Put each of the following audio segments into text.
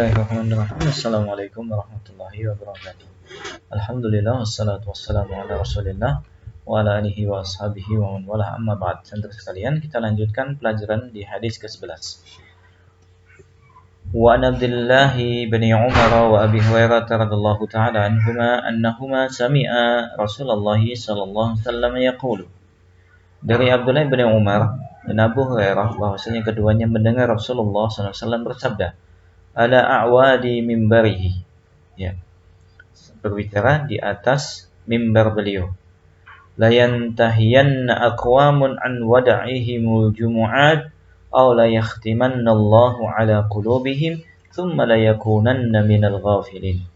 Bismillahirrahmanirrahim. Assalamualaikum warahmatullahi wabarakatuh. Alhamdulillah wassalatu wassalamu ala Rasulillah wa ala alihi wa ashabihi wa man wala amma ba'd. Saudara sekalian, kita lanjutkan pelajaran di hadis ke-11. Wa an Abdullah bin Umar wa Abi Hurairah radhiyallahu ta'ala annahuma sami'a Rasulullah sallallahu alaihi wasallam yaqulu. Dari Abdullah bin Umar dan Abu Hurairah bahwasanya keduanya mendengar Rasulullah sallallahu alaihi wasallam bersabda, ala a'wadi mimbarihi, ya, berbicara di atas mimbar beliau, la yantahiyanna aqwamun an wada'ihimul jumu'at aw la yakhtimanna Allahu ala qulubihim thumma la yakunanna minal ghafilin.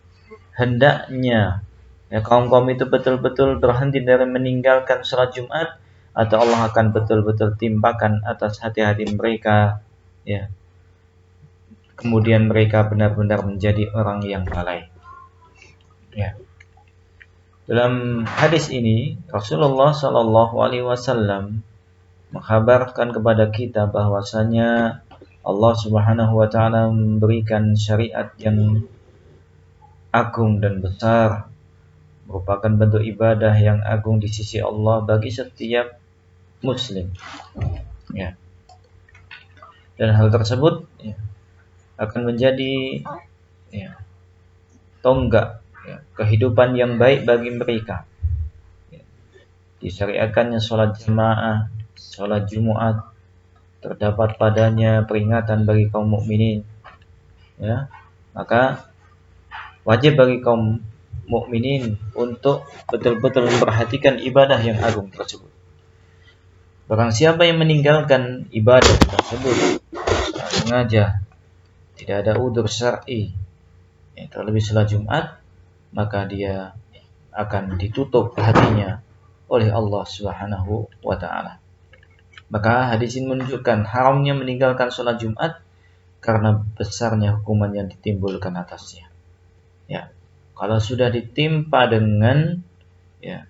Hendaknya ya kaum-kaum itu betul-betul berhenti dari meninggalkan salat Jumat, atau Allah akan betul-betul timpakan atas hati-hati mereka, ya, kemudian mereka benar-benar menjadi orang yang lalai. Ya. Dalam hadis ini Rasulullah Shallallahu Alaihi Wasallam menghabarkan kepada kita bahwasanya Allah Subhanahu Wa Taala memberikan syariat yang agung dan besar, merupakan bentuk ibadah yang agung di sisi Allah bagi setiap Muslim. Ya. Dan hal tersebut, ya, akan menjadi, ya, tonggak, ya, kehidupan yang baik bagi mereka. Ya. Disyariatkannya sholat jamaah, sholat Jumat, terdapat padanya peringatan bagi kaum mukminin. Ya, maka wajib bagi kaum mukminin untuk betul-betul memperhatikan ibadah yang agung tersebut. Barang siapa yang meninggalkan ibadah tersebut sengaja, tidak ada udzur syar'i, ya, terlebih salat Jumat, maka dia akan ditutup hatinya oleh Allah Subhanahu wa taala. Maka hadis ini menunjukkan haramnya meninggalkan salat Jumat karena besarnya hukuman yang ditimbulkan atasnya. Ya, kalau sudah ditimpa dengan, ya,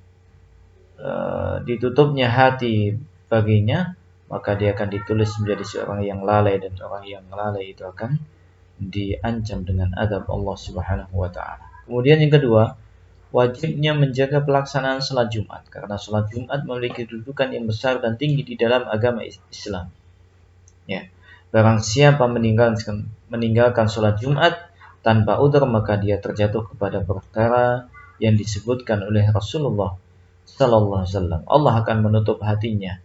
ditutupnya hati baginya, maka dia akan ditulis menjadi seorang yang lalai, dan orang yang lalai itu akan diancam dengan azab Allah Subhanahu wa taala. Kemudian yang kedua, wajibnya menjaga pelaksanaan salat Jumat, karena salat Jumat memiliki kedudukan yang besar dan tinggi di dalam agama Islam. Ya, barang siapa meninggalkan salat Jumat tanpa udzur, maka dia terjatuh kepada perkara yang disebutkan oleh Rasulullah sallallahu alaihi wasallam. Allah akan menutup hatinya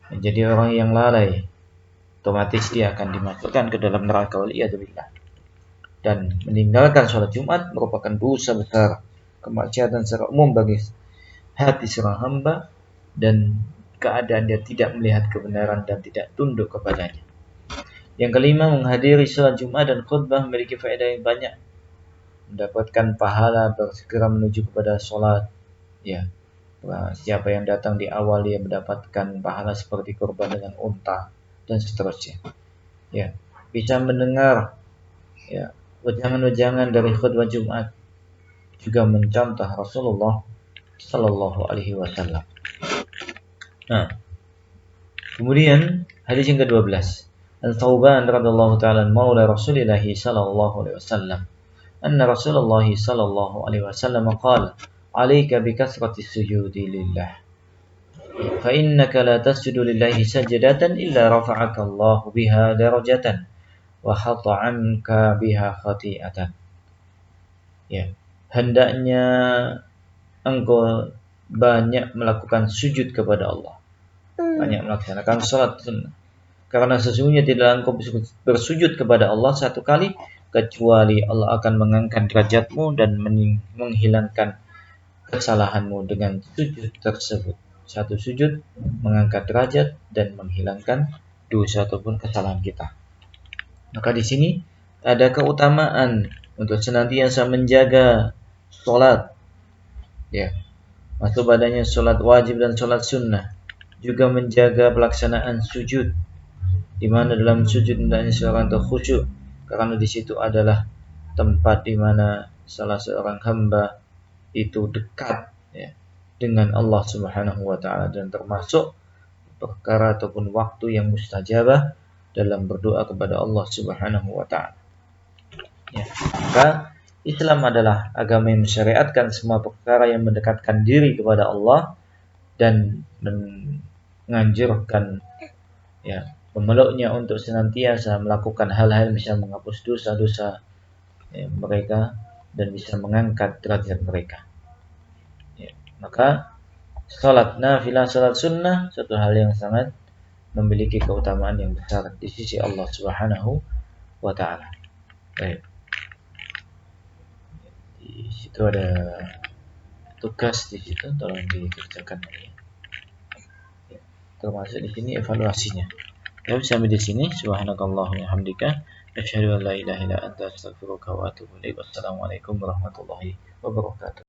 menjadi orang yang lalai, otomatis dia akan dimasukkan ke dalam neraka waliyadzubillah. Dan meninggalkan sholat Jumat merupakan dosa besar, kemaksiatan secara umum bagi hati seorang hamba, dan keadaan dia tidak melihat kebenaran dan tidak tunduk kepadanya. Yang kelima, menghadiri sholat Jumat dan khutbah memiliki faedah yang banyak. Mendapatkan pahala bersegera menuju kepada sholat. Ya, siapa yang datang di awal dia mendapatkan pahala seperti kurban dengan unta dan seterusnya. Ya, bisa mendengar, ya, wejangan-wejangan dari khutbah Jumat, juga mencontoh Rasulullah Sallallahu Alaihi Wasallam. Nah, kemudian hadis yang ke-12, Al-Thawban radhiyallahu ta'ala maula Rasulillah Sallallahu Alaihi Wasallam, anna Rasulullah Sallallahu Alaihi Wasallam qala, "Alaika bi kasrati sujudi lillah, fa innaka la tasjudu lillahi sajdatan illa rafa'aka Allah biha darajatan wa khata'anka biha khati'atan." Ya, hendaknya engkau banyak melakukan sujud kepada Allah, banyak melaksanakan salat sunnah, karena sesungguhnya tidaklah engkau bersujud kepada Allah satu kali kecuali Allah akan mengangkat derajatmu dan menghilangkan kesalahanmu dengan sujud tersebut. Satu sujud mengangkat derajat dan menghilangkan dosa ataupun kesalahan kita. Maka di sini ada keutamaan untuk senantiasa menjaga sholat, ya, masuk badannya sholat wajib dan sholat sunnah, juga menjaga pelaksanaan sujud, di mana dalam sujud hendaknya seorang khusyuk, karena di situ adalah tempat di mana salah seorang hamba itu dekat, ya, dengan Allah Subhanahu wa taala, dan termasuk perkara ataupun waktu yang mustajabah dalam berdoa kepada Allah Subhanahu wa taala. Ya. Maka Islam adalah agama yang mensyariatkan semua perkara yang mendekatkan diri kepada Allah dan menganjurkan ya pemeluknya untuk senantiasa melakukan hal-hal yang bisa menghapus dosa-dosa ya, mereka dan bisa mengangkat derajat mereka. Ya. Maka salat nafilah, salat sunnah satu hal yang sangat memiliki keutamaan yang besar di sisi Allah Subhanahu wa taala. Baik. Di situ ada tugas di situ, tolong dikerjakan ya. Termasuk di sini evaluasinya. Ya, sampai di sini. Subhanakallahumma wa hamdika asyhadu an la ilaha illa anta astaghfiruka wa atubu ilaik. Wassalamualaikum warahmatullahi wabarakatuh.